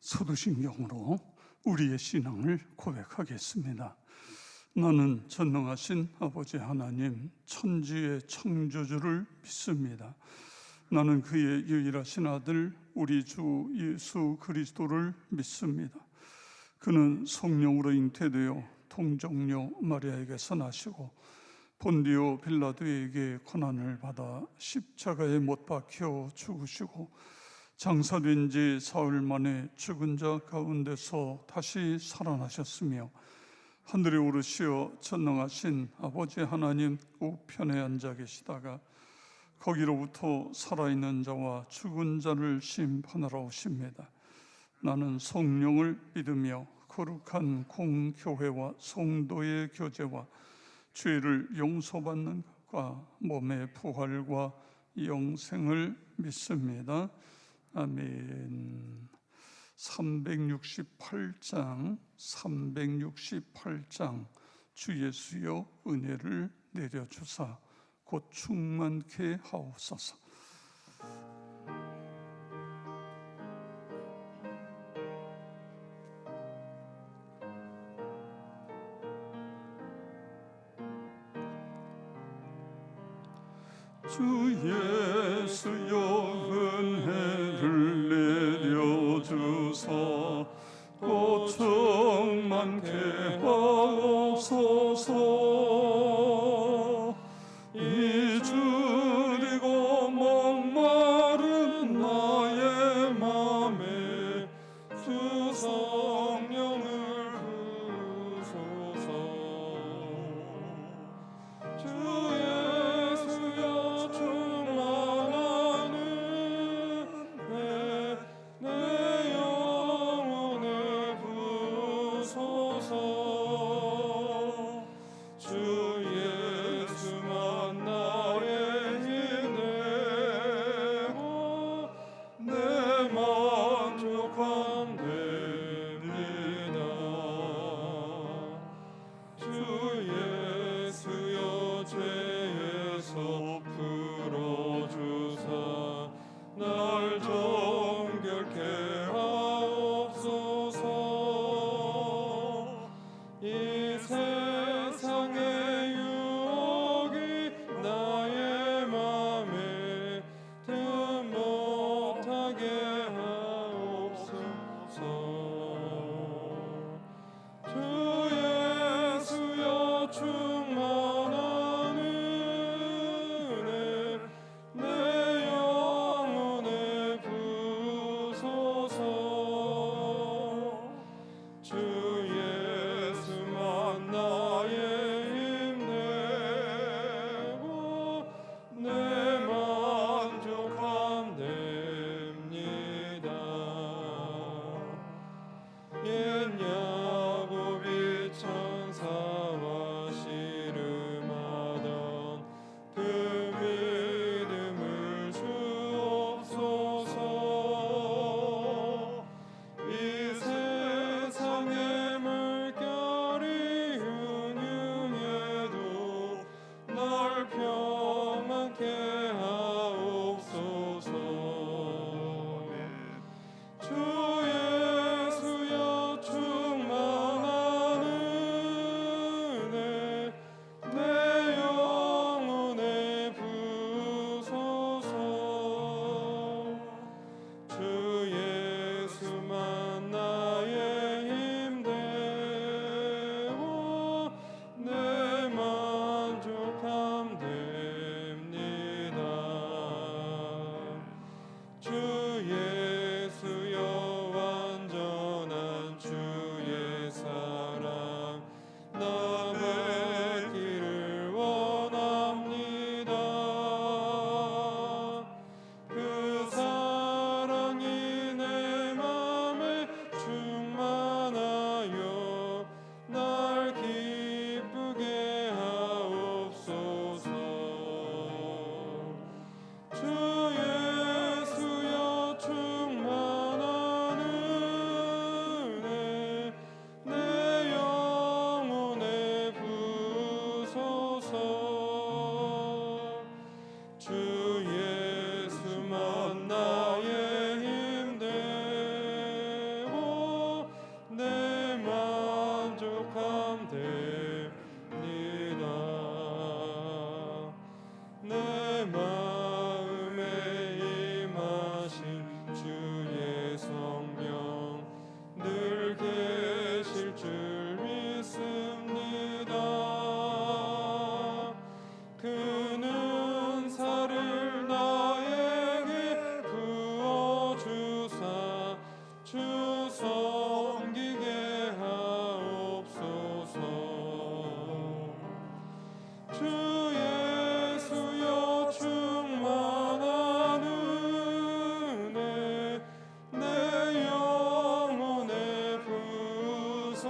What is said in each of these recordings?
사도신경으로 우리의 신앙을 고백하겠습니다. 나는 전능하신 아버지 하나님, 천지의 창조주를 믿습니다. 나는 그의 유일하신 아들 우리 주 예수 그리스도를 믿습니다. 그는 성령으로 잉태되어 동정녀 마리아에게서 나시고 본디오 빌라도에게 고난을 받아 십자가에 못 박혀 죽으시고 장사된 지 사흘 만에 죽은 자 가운데서 다시 살아나셨으며 하늘에 오르시어 전능하신 아버지 하나님 우편에 앉아 계시다가 거기로부터 살아있는 자와 죽은 자를 심판하러 오십니다. 나는 성령을 믿으며 거룩한 공교회와 성도의 교제와 죄를 용서받는 것과 몸의 부활과 영생을 믿습니다. 아멘. 368장 주 예수여 은혜를 내려주사 곧 충만케 하옵소서. 주 예수여 은혜를 내려주사 곧 충만케 하옵소서. 이주리고 목마른 나의 맘에 주 성령을 부소서. 주 예수여 충만한 은혜 내 영혼에 부소서. 주 됩니다. 내 마음에 임하신 주의 성령 늘 계실 줄 믿습니다. 그는 살을 나에게 부어주사 주 섬기게 하옵소서. 주 예수여 충만한 은혜 내 영혼에 부으소서.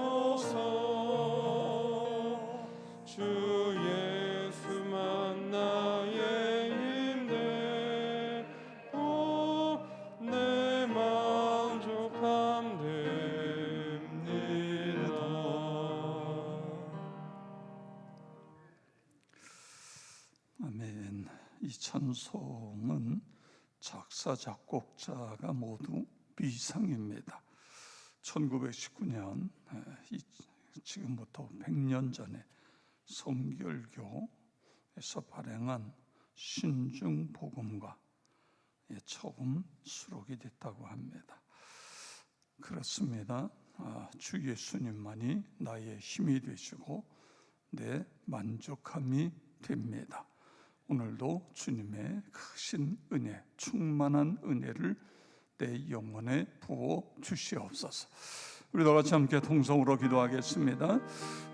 주 예수만 나의 힘내 내 만족함 됩니다. 아멘. 이 찬송은 작사 작곡자가 모두 비상입니다. 1919년 지금부터 100년 전에 성결교에서 발행한 신중복음과 처음 수록이 됐다고 합니다. 그렇습니다. 주 예수님만이 나의 힘이 되시고 내 만족함이 됩니다. 오늘도 주님의 크신 은혜, 충만한 은혜를 내 영혼에 부어 주시옵소서. 우리 다 같이 함께 통성으로 기도하겠습니다.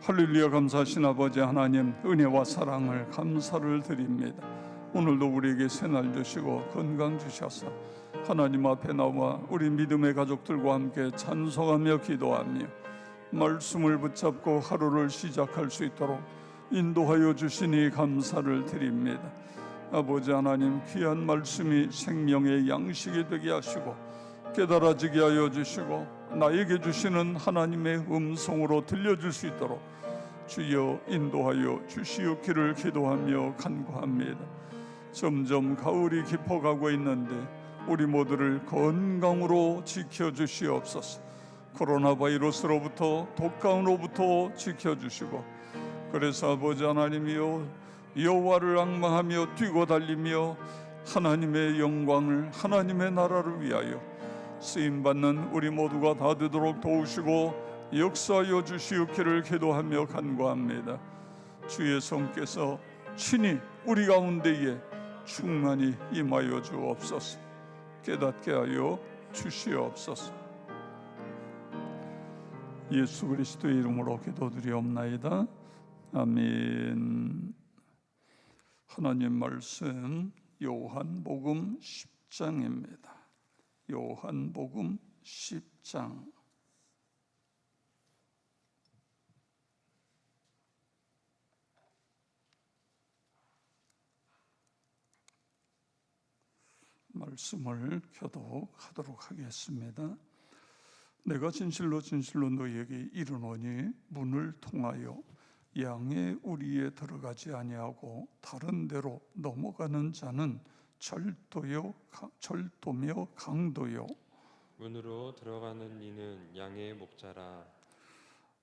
할렐루야. 감사하신 아버지 하나님, 은혜와 사랑을 감사를 드립니다. 오늘도 우리에게 새날 주시고 건강 주셔서 하나님 앞에 나와 우리 믿음의 가족들과 함께 찬송하며 기도하며 말씀을 붙잡고 하루를 시작할 수 있도록 인도하여 주시니 감사를 드립니다. 아버지 하나님, 귀한 말씀이 생명의 양식이 되게 하시고 깨달아지게 하여 주시고 나에게 주시는 하나님의 음성으로 들려줄 수 있도록 주여 인도하여 주시옵기를 기도하며 간구합니다. 점점 가을이 깊어가고 있는데 우리 모두를 건강으로 지켜주시옵소서. 코로나 바이러스로부터 독감으로부터 지켜주시고, 그래서 아버지 하나님이여 여호와를 앙망하며 뛰고 달리며 하나님의 영광을, 하나님의 나라를 위하여 쓰임받는 우리 모두가 다 되도록 도우시고 역사하여 주시옵기를 기도하며 간구합니다. 주의 성께서 친히 우리 가운데에 충만히 임하여 주옵소서. 깨닫게 하여 주시옵소서. 예수 그리스도의 이름으로 기도드리옵나이다. 아멘. 하나님 말씀 요한복음 10장입니다. 요한복음 10장. 말씀을 교독하도록 하겠습니다. 내가 진실로 진실로 너희에게 이르노니 문을 통하여 양의 우리에 들어가지 아니하고 다른 데로 넘어가는 자는 절도며 강도요 문으로 들어가는 이는 양의 목자라.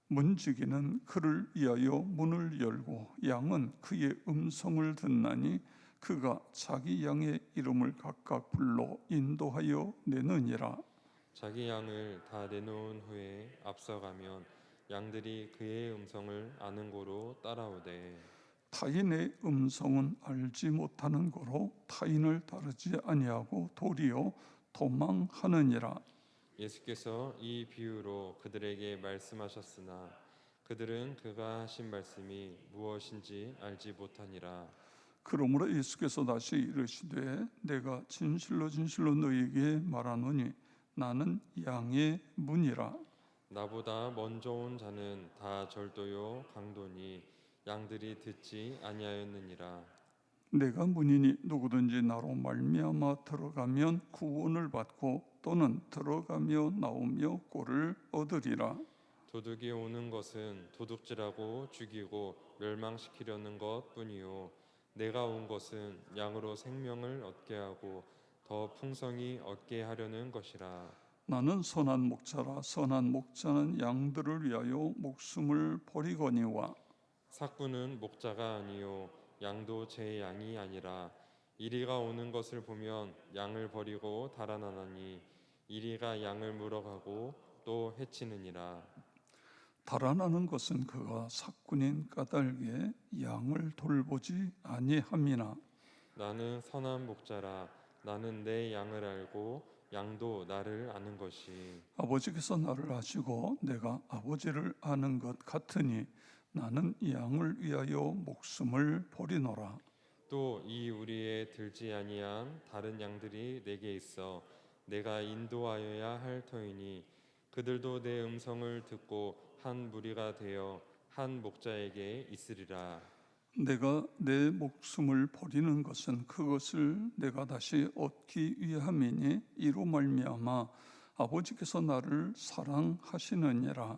문지기는 그를 위하여 문을 열고 양은 그의 음성을 듣나니 그가 자기 양의 이름을 각각 불러 인도하여 내느니라. 자기 양을 다 내놓은 후에 앞서가면 양들이 그의 음성을 아는 고로 따라오되 타인의 음성은 알지 못하는 고로 타인을 따르지 아니하고 도리어 도망하느니라. 예수께서 이 비유로 그들에게 말씀하셨으나 그들은 그가 하신 말씀이 무엇인지 알지 못하니라. 그러므로 예수께서 다시 이르시되 내가 진실로 진실로 너희에게 말하노니 나는 양의 문이라. 나보다 먼저 온 자는 다 절도요 강도니 양들이 듣지 아니하였느니라. 내가 문이니 누구든지 나로 말미암아 들어가면 구원을 받고 또는 들어가며 나오며 꼴을 얻으리라. 도둑이 오는 것은 도둑질하고 죽이고 멸망시키려는 것뿐이요 내가 온 것은 양으로 생명을 얻게 하고 더 풍성히 얻게 하려는 것이라. 나는 선한 목자라. 선한 목자는 양들을 위하여 목숨을 버리거니와. 삭구는 목자가 아니요 양도 제 양이 아니라 이리가 오는 것을 보면 양을 버리고 달아나나니 이리가 양을 물어가고 또 해치느니라. 달아나는 것은 그가 삭군인 까닭에 양을 돌보지 아니함이나. 나는 선한 목자라. 나는 내 양을 알고 양도 나를 아는 것이. 아버지께서 나를 아시고 내가 아버지를 아는 것 같으니 나는 양을 위하여 목숨을 버리노라. 또 이 우리에 들지 아니한 다른 양들이 내게 있어 내가 인도하여야 할 터이니 그들도 내 음성을 듣고 한 무리가 되어 한 목자에게 있으리라. 내가 내 목숨을 버리는 것은 그것을 내가 다시 얻기 위함이니 이로 말미암아 아버지께서 나를 사랑하시느니라.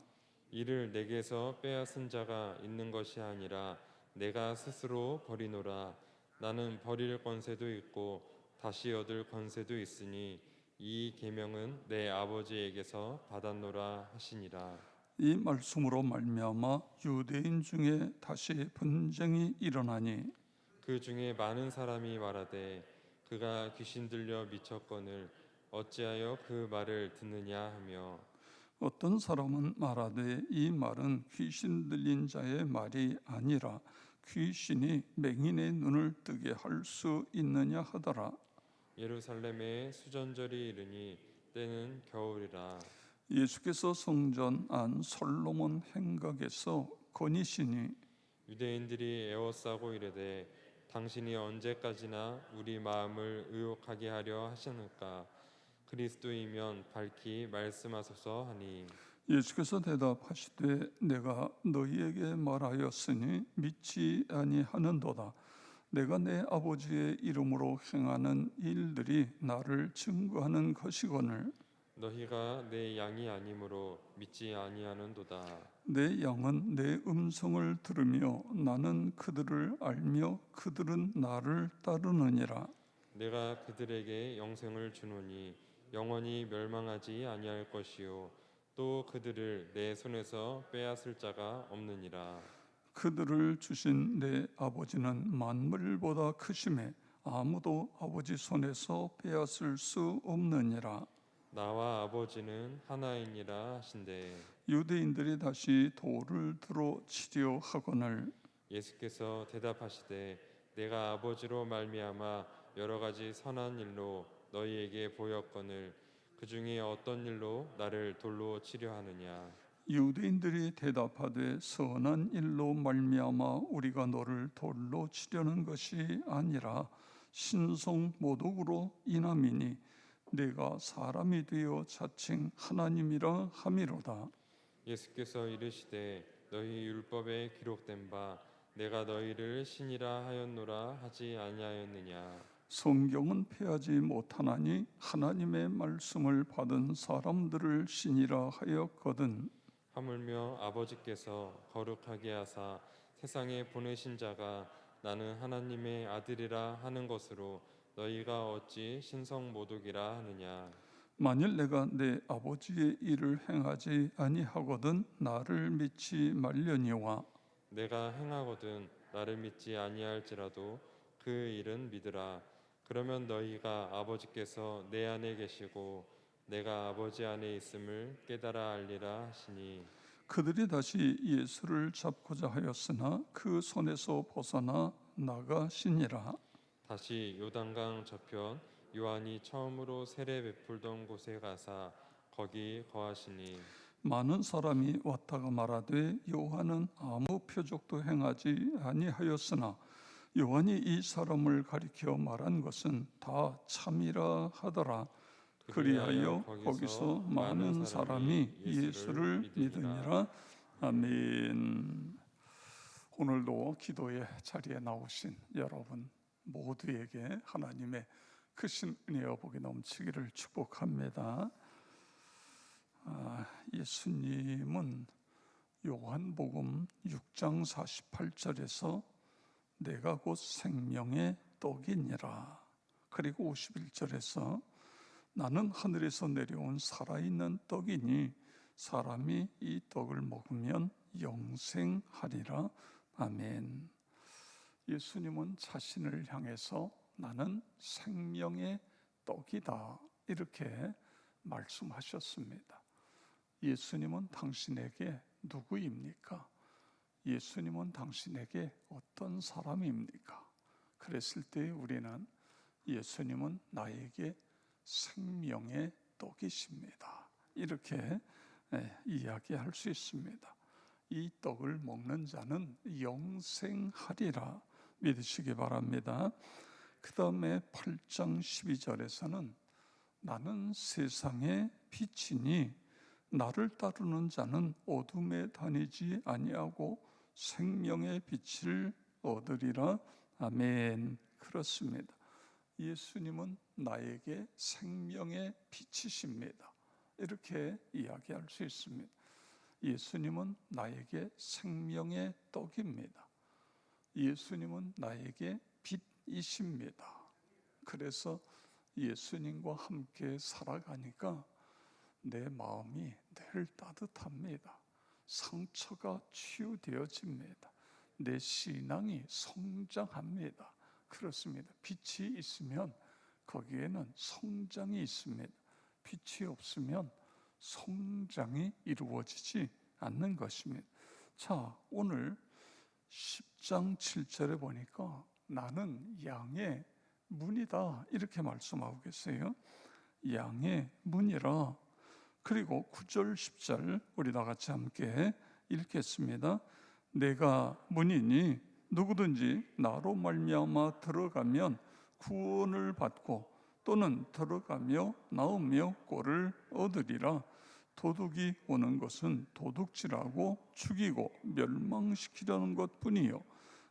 이를 내게서 빼앗은 자가 있는 것이 아니라 내가 스스로 버리노라. 나는 버릴 권세도 있고 다시 얻을 권세도 있으니 이 계명은 내 아버지에게서 받았노라 하시니라. 이 말씀으로 말미암아 유대인 중에 다시 분쟁이 일어나니 그 중에 많은 사람이 말하되 그가 귀신 들려 미쳤거늘 어찌하여 그 말을 듣느냐 하며 어떤 사람은 말하되 이 말은 귀신 들린 자의 말이 아니라 귀신이 맹인의 눈을 뜨게 할 수 있느냐 하더라. 예루살렘에 수전절이 이르니 때는 겨울이라. 예수께서 성전 안 솔로몬 행각에서 거니시니 유대인들이 애워싸고 이르되 당신이 언제까지나 우리 마음을 의혹하게 하려 하시는가. 그리스도이면 밝히 말씀하소서 하니 예수께서 대답하시되 내가 너희에게 말하였으니 믿지 아니하는도다. 내가 내 아버지의 이름으로 행하는 일들이 나를 증거하는 것이거늘 너희가 내 양이 아니므로 믿지 아니하는도다. 내 양은 내 음성을 들으며 나는 그들을 알며 그들은 나를 따르느니라. 내가 그들에게 영생을 주노니 영원히 멸망하지 아니할 것이요 또 그들을 내 손에서 빼앗을 자가 없느니라. 그들을 주신 내 아버지는 만물보다 크심에 아무도 아버지 손에서 빼앗을 수 없느니라. 나와 아버지는 하나이니라 하신대. 유대인들이 다시 돌을 들어 치려 하거늘 예수께서 대답하시되 내가 아버지로 말미암아 여러 가지 선한 일로 너희에게 보였거늘 그 중에 어떤 일로 나를 돌로 치려 하느냐. 유대인들이 대답하되 선한 일로 말미암아 우리가 너를 돌로 치려는 것이 아니라 신성 모독으로 인함이니 내가 사람이 되어 자칭 하나님이라 함이로다. 예수께서 이르시되 너희 율법에 기록된 바 내가 너희를 신이라 하였노라 하지 아니하였느냐. 성경은 폐하지 못하나니 하나님의 말씀을 받은 사람들을 신이라 하였거든. 하물며 아버지께서 거룩하게 하사 세상에 보내신 자가 나는 하나님의 아들이라 하는 것으로 너희가 어찌 신성 모독이라 하느냐. 만일 내가 내 아버지의 일을 행하지 아니하거든 나를 믿지 말려니와 내가 행하거든 나를 믿지 아니할지라도 그 일은 믿으라. 그러면 너희가 아버지께서 내 안에 계시고 내가 아버지 안에 있음을 깨달아 알리라 하시니. 그들이 다시 예수를 잡고자 하였으나 그 손에서 벗어나 나가시니라. 다시 요단강 저편 요한이 처음으로 세례 베풀던 곳에 가사 거기 거하시니. 많은 사람이 왔다가 말하되 요한은 아무 표적도 행하지 아니하였으나 요한이 이 사람을 가리켜 말한 것은 다 참이라 하더라. 그리하여 거기서 많은 사람이 예수를 믿으니라. 아멘. 오늘도 기도의 자리에 나오신 여러분 모두에게 하나님의 크신 은혜와 복이 넘치기를 축복합니다. 예수님은 요한복음 6장 48절에서 내가 곧 생명의 떡이니라, 그리고 51절에서 나는 하늘에서 내려온 살아있는 떡이니 사람이 이 떡을 먹으면 영생하리라. 아멘. 예수님은 자신을 향해서 나는 생명의 떡이다 이렇게 말씀하셨습니다. 예수님은 당신에게 누구입니까? 예수님은 당신에게 어떤 사람입니까? 그랬을 때 우리는 예수님은 나에게 생명의 떡이십니다. 이렇게 이야기할 수 있습니다. 이 떡을 먹는 자는 영생하리라 믿으시기 바랍니다. 그 다음에 8장 12절에서는 나는 세상의 빛이니 나를 따르는 자는 어둠에 다니지 아니하고 생명의 빛을 얻으리라. 아멘. 그렇습니다. 예수님은 나에게 생명의 빛이십니다. 이렇게 이야기할 수 있습니다. 예수님은 나에게 생명의 떡입니다. 예수님은 나에게 빛이십니다. 그래서 예수님과 함께 살아가니까 내 마음이 늘 따뜻합니다. 상처가 치유되어집니다. 내 신앙이 성장합니다. 그렇습니다. 빛이 있으면 거기에는 성장이 있습니다. 빛이 없으면 성장이 이루어지지 않는 것입니다. 자, 오늘 10장 7절에 보니까 나는 양의 문이다 이렇게 말씀하고 계세요. 양의 문이라. 그리고 9절 10절 우리 다 같이 함께 읽겠습니다. 내가 문이니 누구든지 나로 말미암아 들어가면 구원을 받고 또는 들어가며 나오며 꼴을 얻으리라. 도둑이 오는 것은 도둑질하고 죽이고 멸망시키려는 것뿐이요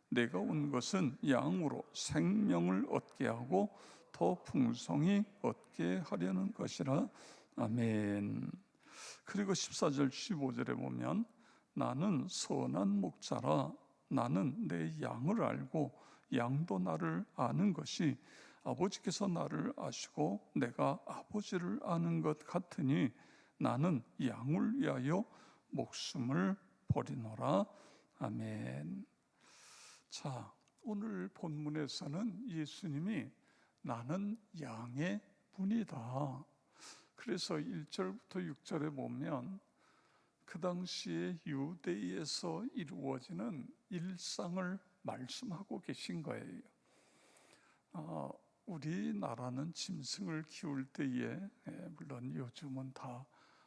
내가 온 것은 양으로 생명을 얻게 하고 더 풍성히 얻게 하려는 것이라. 아멘. 그리고 14절 15절에 보면 나는 선한 목자라. 나는 내 양을 알고 양도 나를 아는 것이 아버지께서 나를 아시고 내가 아버지를 아는 것 같으니 나는 양을 위하여 목숨을 버리노라. 아멘. 자, 오늘 본문에서는 예수님이 나는 양의 문이다. 그래서 1절부터 6절에 보면 그 당시에 유대에서 이루어지는 일상을 말씀하고 계신 거예요. 우리나라는 짐승을 키울 때에 물론 요즘은 다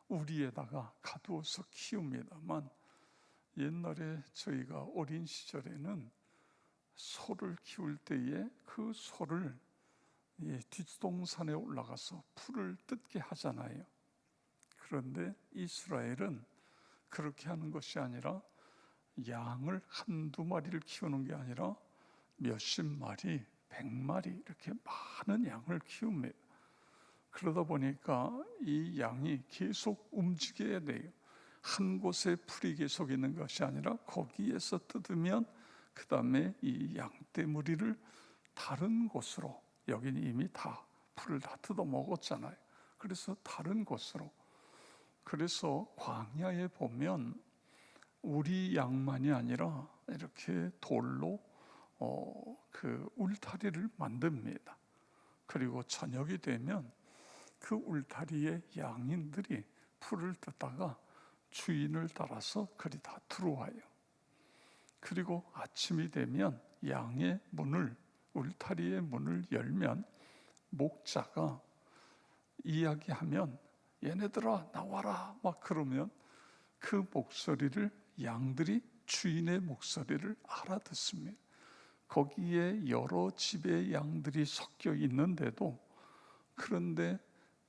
우리에다가 가두어서 키웁니다만 옛날에 저희가 어린 시절에는 소를 키울 때에 그 소를 뒷동산에 올라가서 풀을 뜯게 하잖아요. 그런데 이스라엘은 그렇게 하는 것이 아니라 양을 한두 마리를 키우는 게 아니라 몇십 마리, 100마리 이렇게 많은 양을 키웁니다. 그러다 보니까 이 양이 계속 움직여야 돼요. 한 곳에 풀이 계속 있는 것이 아니라 거기에서 뜯으면 그 다음에 이 양떼무리를 다른 곳으로, 여기는 이미 다 풀을 다 뜯어 먹었잖아요. 그래서 다른 곳으로. 그래서 광야에 보면 우리 양만이 아니라 이렇게 돌로 그 울타리를 만듭니다. 그리고 저녁이 되면 그 울타리에 양인들이 풀을 뜯다가 주인을 따라서 그리 다 들어와요. 그리고 아침이 되면 양의 문을, 울타리의 문을 열면 목자가 이야기하면 얘네들아 나와라 막 그러면 그 목소리를 양들이 주인의 목소리를 알아듣습니다. 거기에 여러 집의 양들이 섞여 있는데도 그런데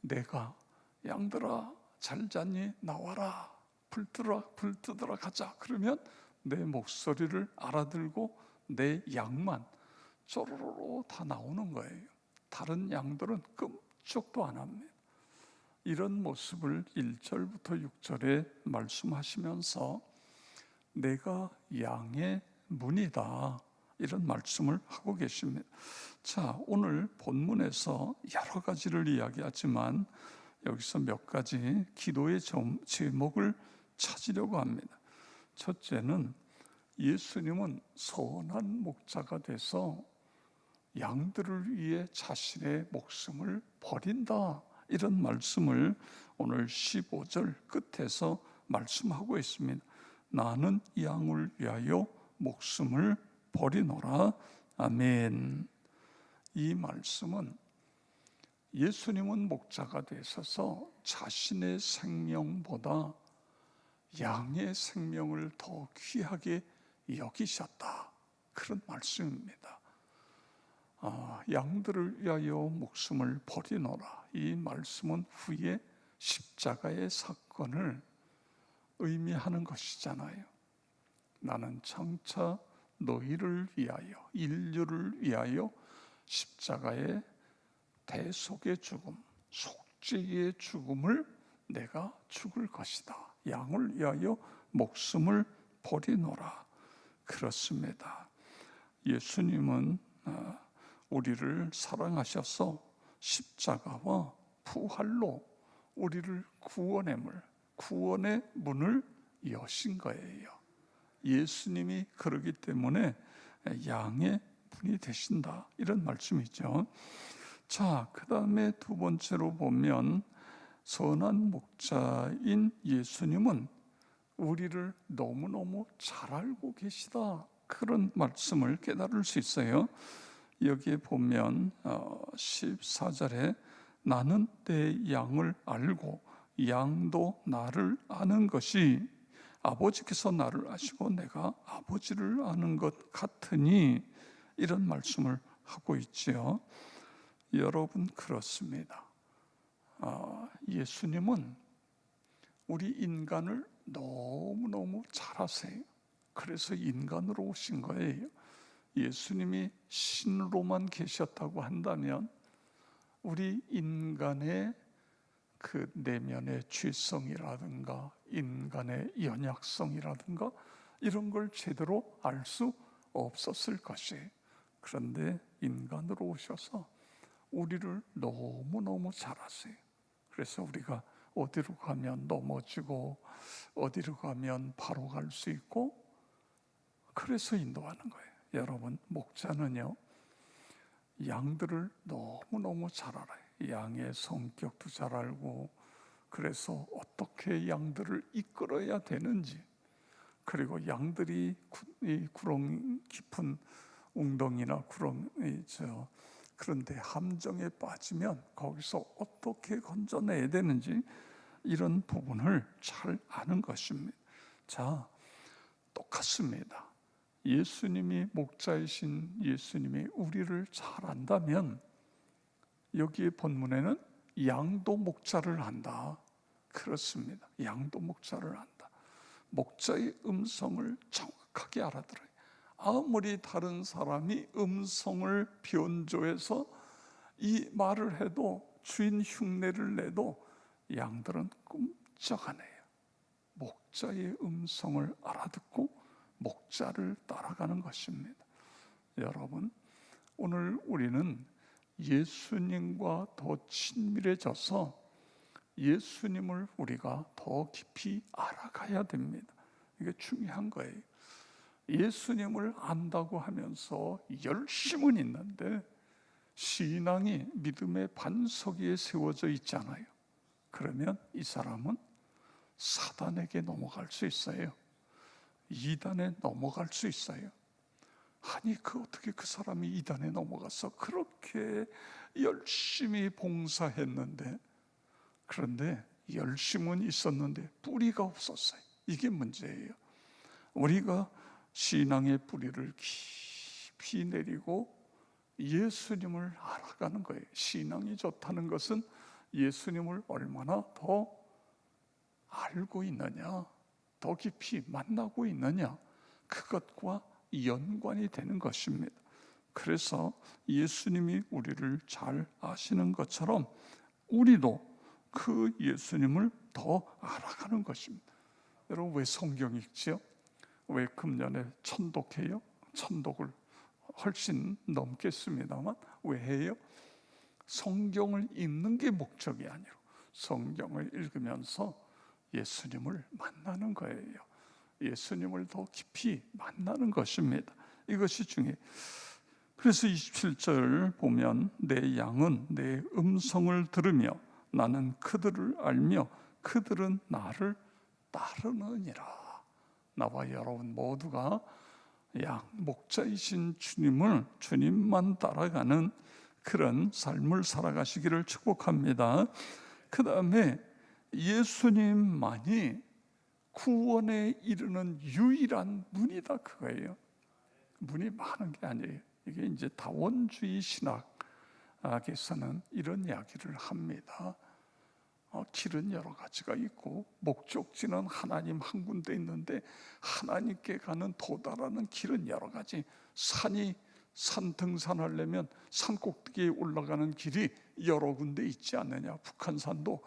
내가 양들아 잘 잤니? 나와라 불 뜯으러 가자 그러면 내 목소리를 알아들고 내 양만 쪼로로로 다 나오는 거예요. 다른 양들은 끔찍도 안 합니다. 이런 모습을 1절부터 6절에 말씀하시면서 내가 양의 문이다. 이런 말씀을 하고 계십니다. 자, 오늘 본문에서 여러 가지를 이야기하지만 여기서 몇 가지 기도의 제목을 찾으려고 합니다. 첫째는 예수님은 선한 목자가 돼서 양들을 위해 자신의 목숨을 버린다, 이런 말씀을 오늘 15절 끝에서 말씀하고 있습니다. 나는 양을 위하여 목숨을 버리노라. 아멘. 이 말씀은 예수님은 목자가 되셔서 자신의 생명보다 양의 생명을 더 귀하게 여기셨다, 그런 말씀입니다. 양들을 위하여 목숨을 버리노라, 이 말씀은 후에 십자가의 사건을 의미하는 것이잖아요. 나는 장차 너희를 위하여, 인류를 위하여 십자가의 대속의 죽음, 속죄의 죽음을 내가 죽을 것이다. 양을 위하여 목숨을 버리노라. 그렇습니다. 예수님은 우리를 사랑하셔서 십자가와 부활로 우리를 구원의 문을 여신 거예요. 예수님이 그러기 때문에 양의 분이 되신다, 이런 말씀이죠. 자, 그 다음에 두 번째로 보면 선한 목자인 예수님은 우리를 너무너무 잘 알고 계시다, 그런 말씀을 깨달을 수 있어요. 여기에 보면 14절에 나는 내 양을 알고 양도 나를 아는 것이 아버지께서 나를 아시고 내가 아버지를 아는 것 같으니, 이런 말씀을 하고 있지요. 여러분, 그렇습니다. 예수님은 우리 인간을 너무너무 잘 아세요. 그래서 인간으로 오신 거예요. 예수님이 신으로만 계셨다고 한다면 우리 인간의 그 내면의 죄성이라든가 인간의 연약성이라든가 이런 걸 제대로 알 수 없었을 것이에요. 그런데 인간으로 오셔서 우리를 너무너무 잘 아세요. 그래서 우리가 어디로 가면 넘어지고 어디로 가면 바로 갈 수 있고, 그래서 인도하는 거예요. 여러분, 목자는요, 양들을 너무너무 잘 알아요. 양의 성격도 잘 알고, 그래서 어떻게 양들을 이끌어야 되는지, 그리고 양들이 이 구렁 깊은 웅덩이나 그런데 함정에 빠지면 거기서 어떻게 건져내야 되는지, 이런 부분을 잘 아는 것입니다. 자, 똑같습니다. 예수님이 목자이신 예수님이 우리를 잘 안다면 여기에 본문에는 양도 목자를 안다. 그렇습니다. 양도 목자를 안다. 목자의 음성을 정확하게 알아들어요. 아무리 다른 사람이 음성을 변조해서 이 말을 해도, 주인 흉내를 내도 양들은 꼼짝 안 해요. 목자의 음성을 알아듣고 목자를 따라가는 것입니다. 여러분, 오늘 우리는 예수님과 더 친밀해져서 예수님을 우리가 더 깊이 알아가야 됩니다. 이게 중요한 거예요. 예수님을 안다고 하면서 열심은 있는데 신앙이 믿음의 반석 위에 세워져 있잖아요. 그러면 이 사람은 사단에게 넘어갈 수 있어요. 이단에 넘어갈 수 있어요. 아니, 어떻게 그 사람이 이단에 넘어가서 그렇게 열심히 봉사했는데, 그런데 열심은 있었는데 뿌리가 없었어요. 이게 문제예요. 우리가 신앙의 뿌리를 깊이 내리고 예수님을 알아가는 거예요. 신앙이 좋다는 것은 예수님을 얼마나 더 알고 있느냐, 더 깊이 만나고 있느냐, 그것과 연관이 되는 것입니다. 그래서 예수님이 우리를 잘 아시는 것처럼 우리도 그 예수님을 더 알아가는 것입니다. 여러분, 왜 성경 읽지요? 왜 금년에 천독해요? 천독을 훨씬 넘겠습니다만 왜 해요? 성경을 읽는 게 목적이 아니고 성경을 읽으면서 예수님을 만나는 거예요. 예수님을 더 깊이 만나는 것입니다. 이것이 중요해요. 그래서 27절 보면 내 양은 내 음성을 들으며 나는 그들을 알며 그들은 나를 따르느니라. 나와 여러분 모두가 양 목자이신 주님만 따라가는 그런 삶을 살아가시기를 축복합니다. 그 다음에 예수님만이 구원에 이르는 유일한 문이다 그거예요. 문이 많은 게 아니에요. 이게 이제 다원주의 신학에서는 이런 이야기를 합니다. 길은 여러 가지가 있고 목적지는 하나님 한 군데 있는데 하나님께 가는 도달하는 길은 여러 가지. 산 등산하려면 산 꼭대기에 올라가는 길이 여러 군데 있지 않느냐. 북한산도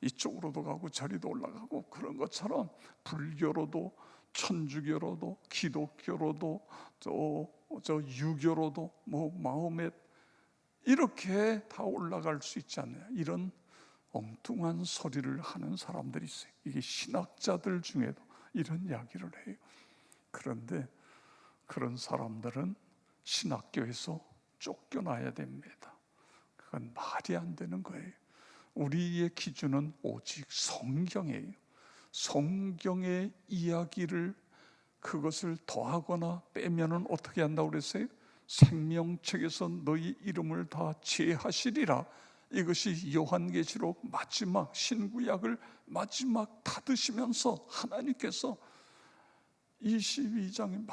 이쪽으로도 가고 저리도 올라가고 그런 것처럼 불교로도 천주교로도 기독교로도 저 유교로도 마음에 이렇게 다 올라갈 수 있지 않느냐. 이런 엉뚱한 소리를 하는 사람들이 있어요. 이게 신학자들 중에도 이런 이야기를 해요. 그런데 그런 사람들은 신학교에서 쫓겨나야 됩니다. 그건 말이 안 되는 거예요. 우리의 기준은 오직 성경이에요. 성경의 이야기를 그것을 더하거나 빼면은 어떻게 한다고 그랬어요? 생명책에서 너희 이름을 다 제하시리라. 이것이 요한계시록 마지막 신구약을 마지막 닫으시면서 하나님께서 22장의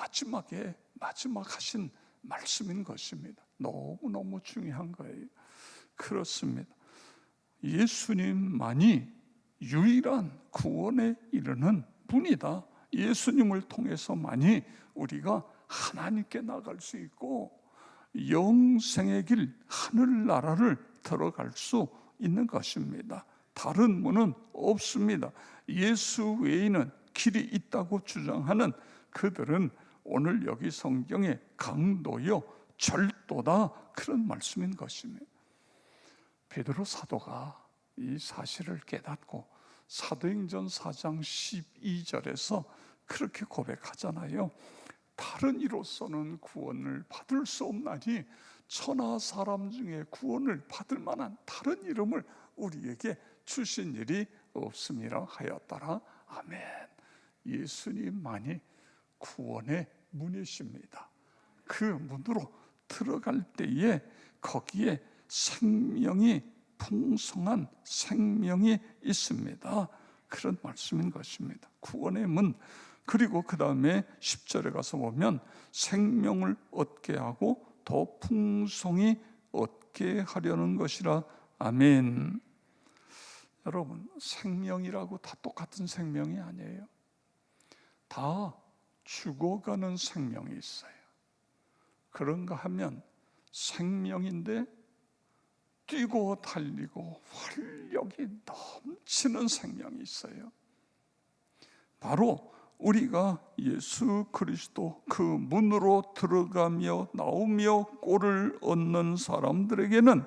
마지막 하신 말씀인 것입니다. 너무너무 중요한 거예요. 그렇습니다. 예수님만이 유일한 구원에 이르는 분이다. 예수님을 통해서만이 우리가 하나님께 나갈 수 있고 영생의 길, 하늘나라를 들어갈 수 있는 것입니다. 다른 문은 없습니다. 예수 외에는 길이 있다고 주장하는 그들은 오늘 여기 성경에 강도요 절도다 그런 말씀인 것입니다. 베드로 사도가 이 사실을 깨닫고 사도행전 4장 12절에서 그렇게 고백하잖아요. 다른 이로서는 구원을 받을 수 없나니 천하 사람 중에 구원을 받을 만한 다른 이름을 우리에게 주신 일이 없음이라 하였더라. 아멘. 예수님만이 구원의 문이십니다. 그 문으로 들어갈 때에 거기에 생명이 풍성한 생명이 있습니다. 그런 말씀인 것입니다. 구원의 문. 그리고 그 다음에 10절에 가서 보면 생명을 얻게 하고 더 풍성히 얻게 하려는 것이라. 아멘. 여러분, 생명이라고 다 똑같은 생명이 아니에요. 다 죽어가는 생명이 있어요. 그런가 하면 생명인데 뛰고 달리고 활력이 넘치는 생명이 있어요. 바로 우리가 예수 그리스도 그 문으로 들어가며 나오며 꼴을 얻는 사람들에게는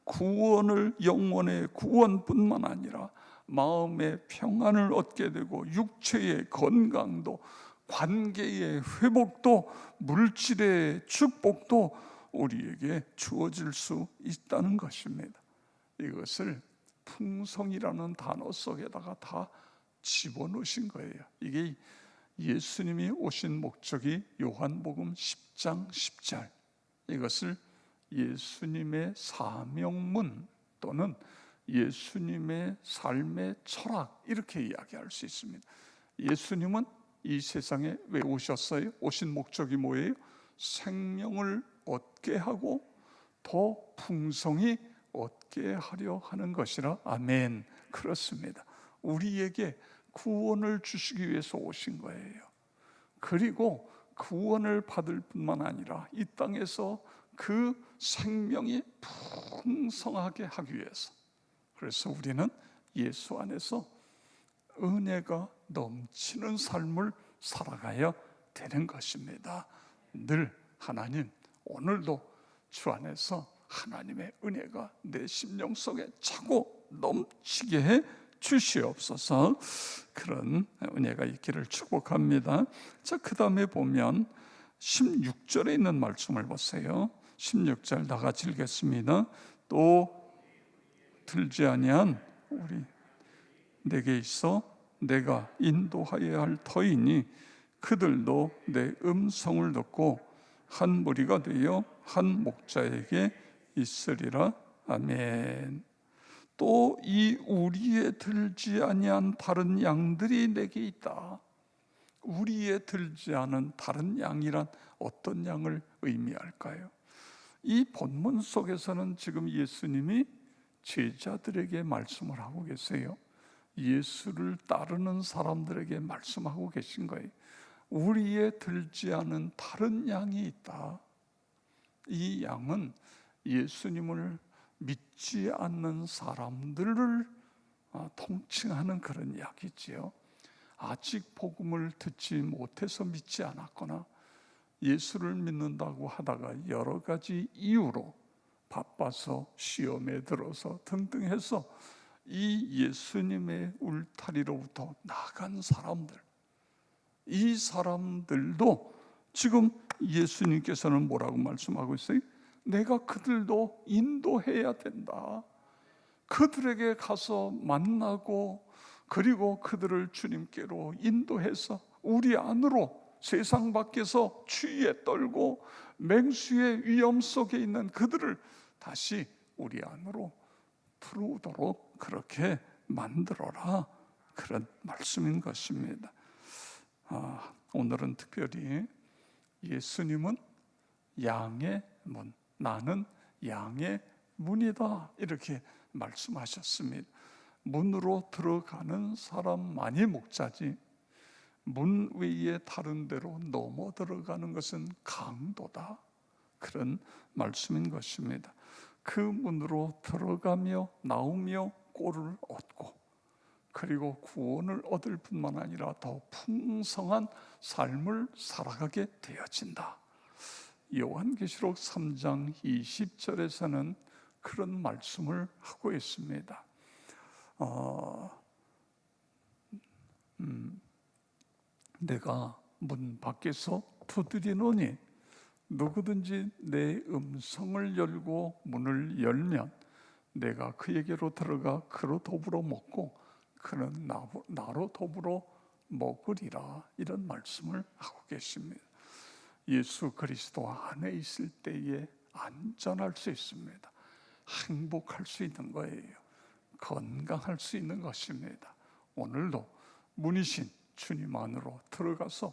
구원을, 영혼의 구원뿐만 아니라 마음의 평안을 얻게 되고 육체의 건강도, 관계의 회복도, 물질의 축복도 우리에게 주어질 수 있다는 것입니다. 이것을 풍성이라는 단어 속에다가 다 집어넣으신 거예요. 이게 예수님이 오신 목적이 요한복음 10장 10절, 이것을 예수님의 사명문 또는 예수님의 삶의 철학 이렇게 이야기할 수 있습니다. 예수님은 이 세상에 왜 오셨어요? 오신 목적이 뭐예요? 생명을 얻게 하고 더 풍성히 얻게 하려 하는 것이라. 아멘. 그렇습니다. 우리에게 구원을 주시기 위해서 오신 거예요. 그리고 구원을 받을 뿐만 아니라 이 땅에서 그 생명이 풍성하게 하기 위해서. 그래서 우리는 예수 안에서 은혜가 넘치는 삶을 살아가야 되는 것입니다. 늘 하나님 오늘도 주 안에서 하나님의 은혜가 내 심령 속에 차고 넘치게 해 주시옵소서. 그런 은혜가 있기를 축복합니다. 자, 그 다음에 보면 16절에 있는 말씀을 보세요. 16절 다 같이 읽겠습니다. 또 들지 아니한 우리 내게 있어 내가 인도하여야 할 터이니 그들도 내 음성을 듣고 한 무리가 되어 한 목자에게 있으리라. 아멘. 또 이 우리에 들지 아니한 다른 양들이 내게 있다. 우리에 들지 않은 다른 양이란 어떤 양을 의미할까요? 이 본문 속에서는 지금 예수님이 제자들에게 말씀을 하고 계세요. 예수를 따르는 사람들에게 말씀하고 계신 거예요. 우리에 들지 않은 다른 양이 있다. 이 양은 예수님을 믿지 않는 사람들을 통칭하는 그런 이야기지요. 아직 복음을 듣지 못해서 믿지 않았거나 예수를 믿는다고 하다가 여러 가지 이유로 바빠서 시험에 들어서 등등 해서 이 예수님의 울타리로부터 나간 사람들, 이 사람들도 지금 예수님께서는 뭐라고 말씀하고 있어요? 내가 그들도 인도해야 된다. 그들에게 가서 만나고 그리고 그들을 주님께로 인도해서 우리 안으로, 세상 밖에서 추위에 떨고 맹수의 위험 속에 있는 그들을 다시 우리 안으로 들어오도록 그렇게 만들어라. 그런 말씀인 것입니다. 오늘은 특별히 예수님은 양의 문, 나는 양의 문이다, 이렇게 말씀하셨습니다. 문으로 들어가는 사람만이 목자지 문 외에 다른 데로 넘어 들어가는 것은 강도다, 그런 말씀인 것입니다. 그 문으로 들어가며 나오며 꼴을 얻고 그리고 구원을 얻을 뿐만 아니라 더 풍성한 삶을 살아가게 되어진다. 요한계시록 3장 20절에서는 그런 말씀을 하고 있습니다. 내가 문 밖에서 두드리노니 누구든지 내 음성을 열고 문을 열면 내가 그에게로 들어가 그로 더불어 먹고 그는 나로 더불어 먹으리라. 이런 말씀을 하고 계십니다. 예수 그리스도 안에 있을 때에 안전할 수 있습니다. 행복할 수 있는 거예요. 건강할 수 있는 것입니다. 오늘도 문이신 주님 안으로 들어가서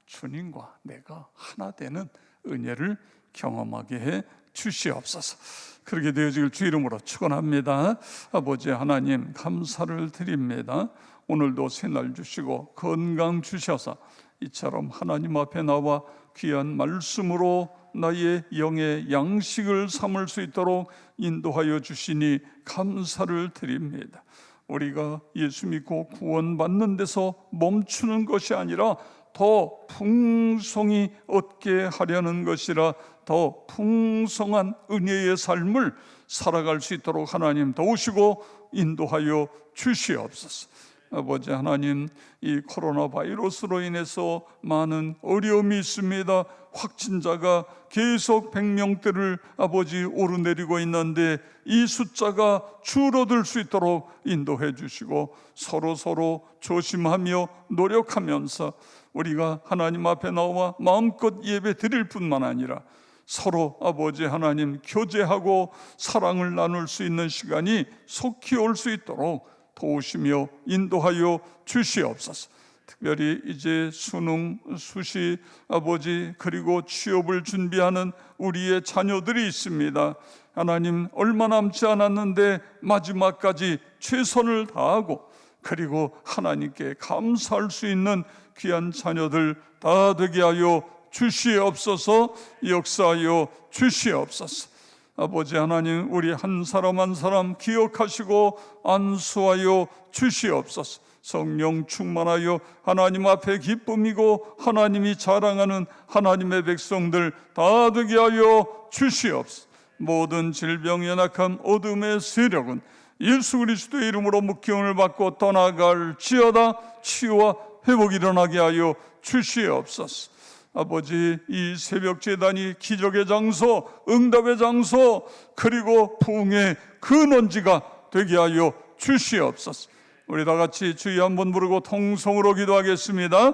주님과 내가 하나 되는 은혜를 경험하게 해 주시옵소서. 그렇게 되어지길 주 이름으로 축원합니다. 아버지 하나님, 감사를 드립니다. 오늘도 새날 주시고 건강 주셔서 이처럼 하나님 앞에 나와 귀한 말씀으로 나의 영의 양식을 삼을 수 있도록 인도하여 주시니 감사를 드립니다. 우리가 예수 믿고 구원받는 데서 멈추는 것이 아니라 더 풍성히 얻게 하려는 것이라, 더 풍성한 은혜의 삶을 살아갈 수 있도록 하나님 도우시고 인도하여 주시옵소서. 아버지 하나님, 이 코로나 바이러스로 인해서 많은 어려움이 있습니다. 확진자가 계속 100명대를 아버지 오르내리고 있는데 이 숫자가 줄어들 수 있도록 인도해 주시고 서로 조심하며 노력하면서 우리가 하나님 앞에 나와 마음껏 예배 드릴 뿐만 아니라 서로 아버지 하나님 교제하고 사랑을 나눌 수 있는 시간이 속히 올 수 있도록 도우시며 인도하여 주시옵소서. 특별히 이제 수능, 수시 아버지 그리고 취업을 준비하는 우리의 자녀들이 있습니다. 하나님, 얼마 남지 않았는데 마지막까지 최선을 다하고 그리고 하나님께 감사할 수 있는 귀한 자녀들 다 되게 하여 주시옵소서. 역사하여 주시옵소서. 아버지 하나님, 우리 한 사람 한 사람 기억하시고 안수하여 주시옵소서. 성령 충만하여 하나님 앞에 기쁨이고 하나님이 자랑하는 하나님의 백성들 다 되게 하여 주시옵소서. 모든 질병, 연약함, 어둠의 세력은 예수 그리스도의 이름으로 묶임을 받고 떠나갈지어다. 치유와 회복이 일어나게 하여 주시옵소서. 아버지, 이 새벽 제단이 기적의 장소, 응답의 장소, 그리고 부흥의 근원지가 되게 하여 주시옵소서. 우리 다 같이 주여 한번 부르고 통성으로 기도하겠습니다.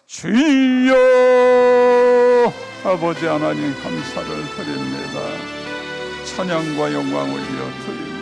주여, 아버지 하나님 감사를 드립니다. 찬양과 영광을 올려 드립니다.